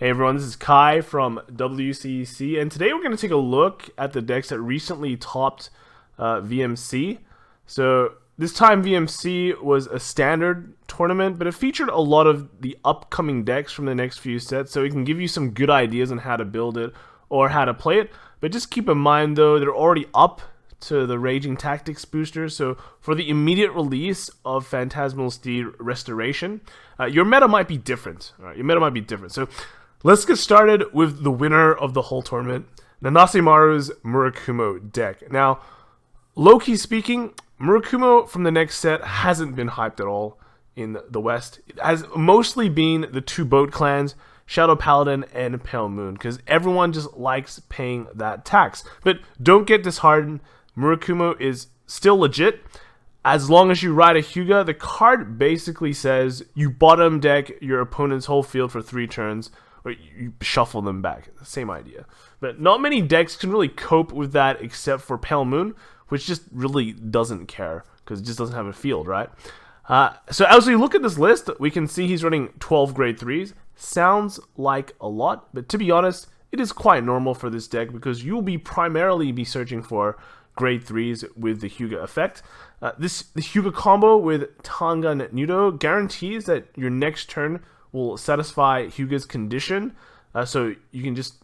Hey everyone, this is Kai from WCEC, and today we're going to take a look at the decks that recently topped VMC. So this time VMC was a standard tournament, but it featured a lot of the upcoming decks from the next few sets, so we can give you some good ideas on how to build it or how to play it. But just keep in mind though, they're already up to the Raging Tactics booster, so for the immediate release of Phantasmal Steed Restoration, your meta might be different. All right, your meta might be different. So let's get started with the winner of the whole tournament, Nanasimaaru's Murakumo deck. Now, low-key speaking, Murakumo from the next set hasn't been hyped at all in the West. It has mostly been the two boat clans, Shadow Paladin and Pale Moon, because everyone just likes paying that tax. But don't get disheartened, Murakumo is still legit. As long as you ride a Hyuga, the card basically says you bottom deck your opponent's whole field for 3 turns, or you shuffle them back. Same idea. But not many decks can really cope with that except for Pale Moon, which just really doesn't care, because it just doesn't have a field, right? So as we look at this list, we can see he's running 12 grade 3s. Sounds like a lot, but to be honest, it is quite normal for this deck, because you'll primarily be searching for grade 3s with the Hyuga effect. The Hyuga combo with Tangan Nudo guarantees that your next turn will satisfy Hyuga's condition, so you can just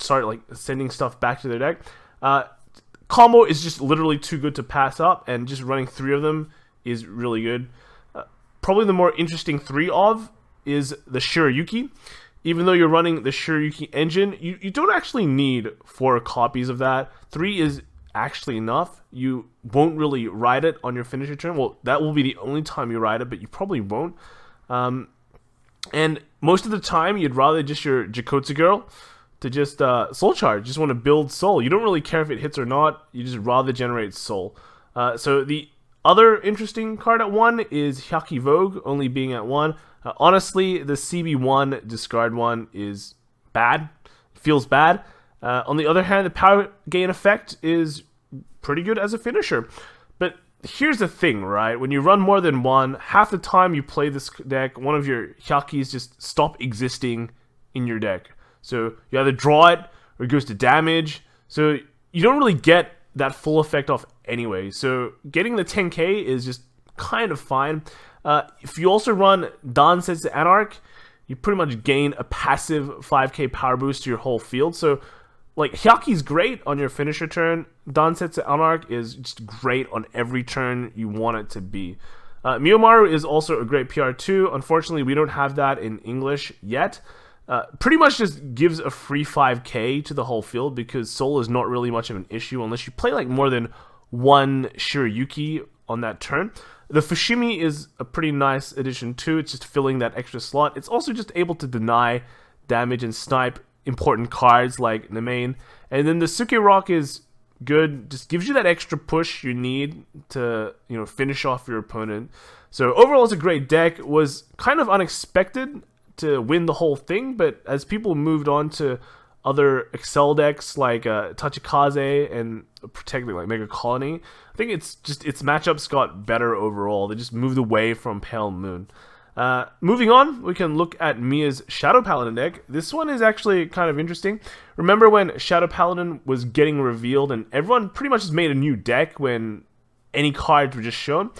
start like sending stuff back to their deck. Combo is just literally too good to pass up, and just running 3 of them is really good. Probably the more interesting 3 of is the Shirayuki. Even though you're running the Shirayuki engine, you don't actually need 4 copies of that. 3 is actually enough. You won't really ride it on your finisher turn. Well, that will be the only time you ride it, but you probably won't. And most of the time, you'd rather just your Jakotsu girl to just soul charge. Just want to build soul. You don't really care if it hits or not. You just rather generate soul. So the other interesting card at 1 is Hyaki Vogue, only being at 1. Honestly, the CB1 discard one is bad. It feels bad. On the other hand, the power gain effect is pretty good as a finisher. But here's the thing, right? When you run more than 1, half the time you play this deck, one of your Hyakis just stop existing in your deck. So you either draw it or it goes to damage. So you don't really get that full effect off anyway. So getting the 10k is just kind of fine. If you also run Dansetsu Anarch, you pretty much gain a passive 5k power boost to your whole field. So like, Hyaki's great on your finisher turn. Dansetsu Anarch is just great on every turn you want it to be. Miyomaru is also a great PR2. Unfortunately, we don't have that in English yet. Pretty much just gives a free 5k to the whole field, because soul is not really much of an issue unless you play like more than 1 Shirayuki on that turn. The Fushimi is a pretty nice addition too. It's just filling that extra slot. It's also just able to deny damage and snipe important cards like Nemain. And then the Suke Rock is good, just gives you that extra push you need to, finish off your opponent. So overall, it's a great deck. It was kind of unexpected to win the whole thing, but as people moved on to other Excel decks like Tachikaze and particularly like Mega Colony, I think its matchups got better overall. They just moved away from Pale Moon. Moving on, we can look at Mia's Shadow Paladin deck. This one is actually kind of interesting. Remember when Shadow Paladin was getting revealed and everyone pretty much just made a new deck when any cards were just shown?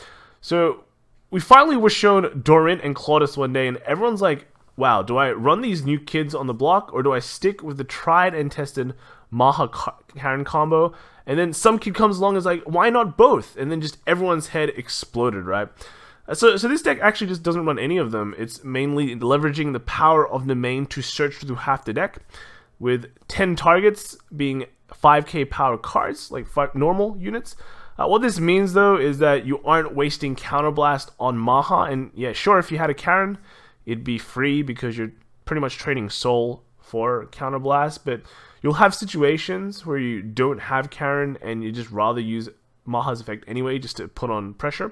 So we finally were shown Dorint and Claudius one day, and everyone's like, wow, do I run these new kids on the block, or do I stick with the tried and tested Maha Karen combo? And then some kid comes along and is like, why not both? And then just everyone's head exploded, right? So this deck actually just doesn't run any of them. It's mainly leveraging the power of the main to search through half the deck, with 10 targets being 5k power cards, like 5 normal units. What this means though is that you aren't wasting Counterblast on Maha, and yeah, sure, if you had a Karen, it'd be free because you're pretty much trading soul for Counterblast, but you'll have situations where you don't have Karen and you just rather use Maha's effect anyway just to put on pressure.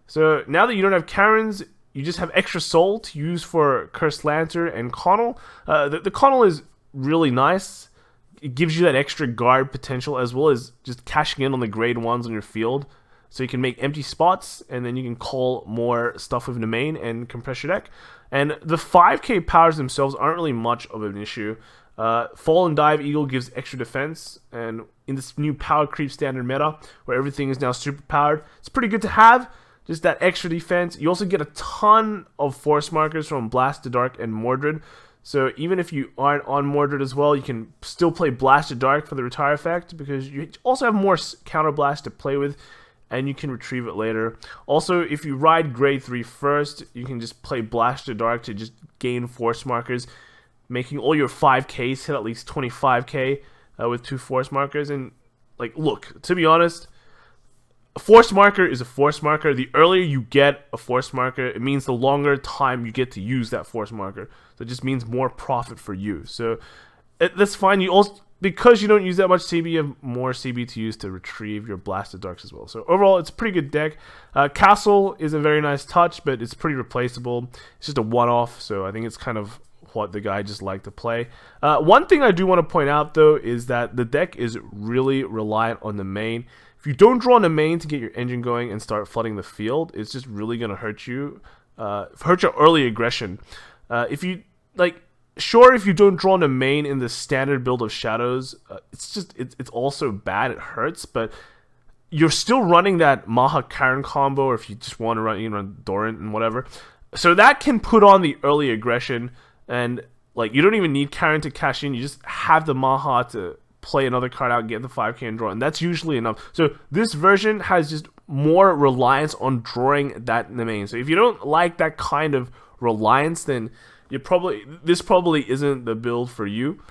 So now that you don't have Karens, you just have extra soul to use for Cursed Lantern and Connell. The Connell is really nice. It gives you that extra guard potential, as well as just cashing in on the grade 1s on your field. so you can make empty spots, and then you can call more stuff with the main and compress your deck. And the 5k powers themselves aren't really much of an issue. Fall and Dive Eagle gives extra defense, and in this new power creep standard meta, where everything is now super powered, it's pretty good to have, just that extra defense. You also get a ton of force markers from Blast to Dark and Mordred, so even if you aren't on Mordred as well, you can still play Blast to Dark for the retire effect, because you also have more counter blast to play with, and you can retrieve it later. Also, if you ride grade 3 first, you can just play Blast to Dark to just gain force markers, making all your 5ks hit at least 25k with 2 force markers. And like, look, to be honest, a force marker is a force marker. The earlier you get a force marker, it means the longer time you get to use that force marker. So it just means more profit for you. So that's fine. You also, because you don't use that much CB, you have more CB to use to retrieve your Blasted Darks as well. So overall, it's a pretty good deck. Castle is a very nice touch, but it's pretty replaceable. It's just a one-off, so I think it's kind of what the guy just liked to play. One thing I do want to point out, though, is that the deck is really reliant on the main. If you don't draw on the main to get your engine going and start flooding the field, it's just really going to hurt you. Hurt your early aggression. If you, like, sure, if you don't draw on the main in the standard build of Shadows, it's also bad, it hurts, but you're still running that Maha Karen combo, or if you just want to run, you know, Doran and whatever. So that can put on the early aggression, and like, you don't even need Karen to cash in, you just have the Maha to play another card out, get the 5k and draw, and that's usually enough. So this version has just more reliance on drawing that in the main. So if you don't like that kind of reliance, then this probably isn't the build for you.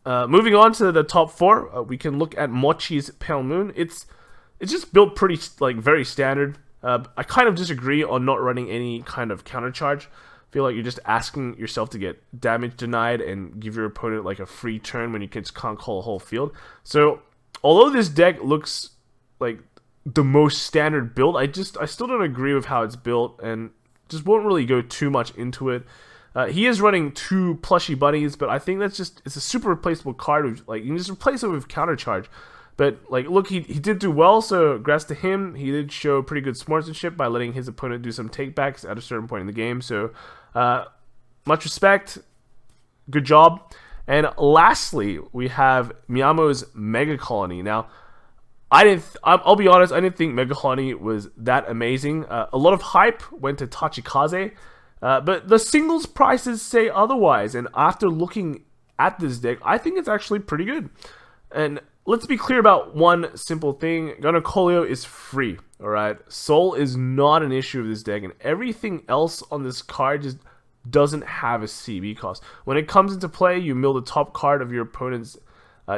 Moving on to the top 4, we can look at Mochi's Pale Moon. It's just built pretty, like, very standard. I kind of disagree on not running any kind of counter charge. I feel like you're just asking yourself to get damage denied and give your opponent like a free turn when you just can't call a whole field. So although this deck looks like the most standard build, I still don't agree with how it's built, and just won't really go too much into it. He is running 2 plushy bunnies, but I think it's a super replaceable card. With, like, you can just replace it with counter charge. But like, look, he did do well, so congrats to him. He did show pretty good sportsmanship by letting his opponent do some takebacks at a certain point in the game. So much respect, good job. And lastly, we have Miyamo's Mega Colony. Now, I'll be honest, I didn't think Mega Colony was that amazing. A lot of hype went to Tachikaze, but the singles prices say otherwise. And after looking at this deck, I think it's actually pretty good. And let's be clear about one simple thing. Ganakolio is free, alright? Soul is not an issue of this deck, and everything else on this card just doesn't have a CB cost. When it comes into play, you mill the top card of your opponent's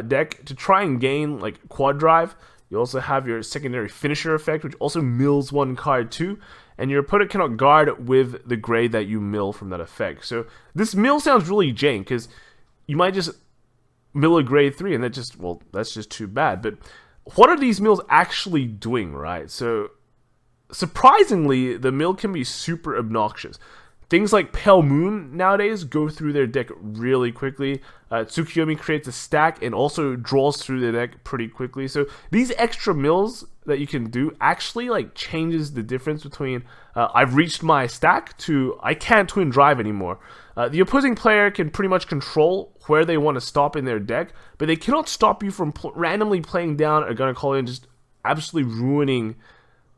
deck to try and gain, like, quad drive. You also have your secondary finisher effect, which also mills 1 card too, and your opponent cannot guard with the grade that you mill from that effect. So this mill sounds really jank, because you might just mill a grade 3, and that's just too bad. But what are these mills actually doing, right? So surprisingly, the mill can be super obnoxious. Things like Pale Moon nowadays go through their deck really quickly. Tsukiyomi creates a stack and also draws through the deck pretty quickly. So these extra mills that you can do actually, like, changes the difference between I've reached my stack to I can't twin drive anymore. The opposing player can pretty much control where they want to stop in their deck, but they cannot stop you from randomly playing down a Ganakolio and just absolutely ruining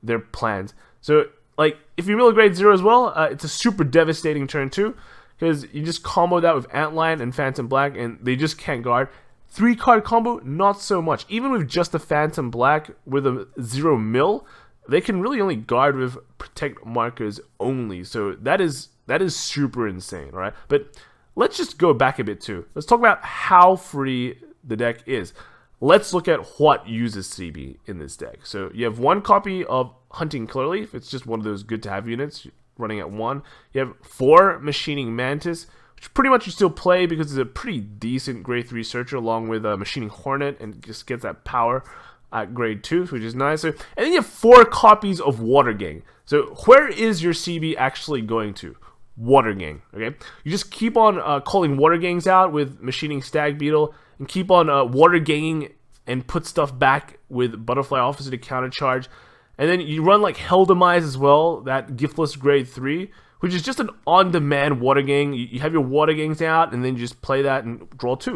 their plans. So, like, if you mill a grade 0 as well, it's a super devastating turn 2, because you just combo that with Antlion and Phantom Black, and they just can't guard. 3-card combo, not so much. Even with just the Phantom Black with a 0 mill, they can really only guard with Protect markers only. So that is super insane, right? But let's just go back a bit too. Let's talk about how free the deck is. Let's look at what uses CB in this deck. So you have 1 copy of Hunting Killerleaf. It's just one of those good to have units running at 1. You have 4 Machining Mantis, which pretty much you still play because it's a pretty decent grade 3 searcher, along with a Machining Hornet, and just gets that power at grade 2, which is nice. And then you have 4 copies of Water Gang. So where is your CB actually going to? Water Gang, okay? You just keep on calling Water Gangs out with Machining Stag Beetle, and keep on Water Ganging and put stuff back with Butterfly Officer to counter charge. And then you run like Hell Demise as well, that Giftless grade 3, which is just an on-demand water gang. You have your water gangs out, and then you just play that and draw 2.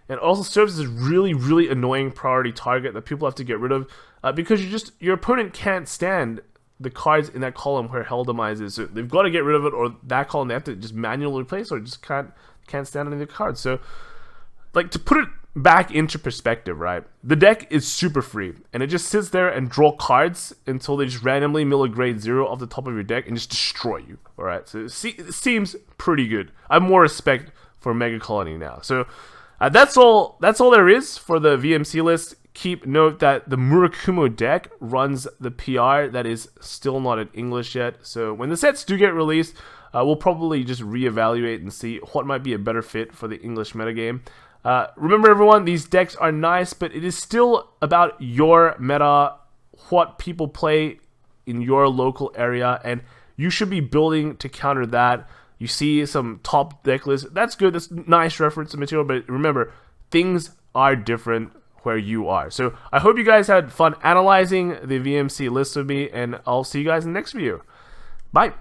And it also serves as a really, really annoying priority target that people have to get rid of because your opponent can't stand the cards in that column where Hell Demise is. So they've got to get rid of it, or that column they have to just manually replace, or just can't stand any of the cards. So, like, to put it back into perspective, right? The deck is super free, and it just sits there and draw cards until they just randomly mill a grade 0 off the top of your deck and just destroy you. All right, so it seems pretty good. I have more respect for Mega Colony now. So that's all there is for the VMC list. Keep note that the Murakumo deck runs the PR that is still not in English yet. So when the sets do get released, we'll probably just reevaluate and see what might be a better fit for the English metagame. Remember, everyone, these decks are nice, but it is still about your meta, what people play in your local area, and you should be building to counter that. You see some top deck lists. That's good. That's nice reference material, but remember, things are different where you are. So I hope you guys had fun analyzing the VMC list with me, and I'll see you guys in the next video. Bye.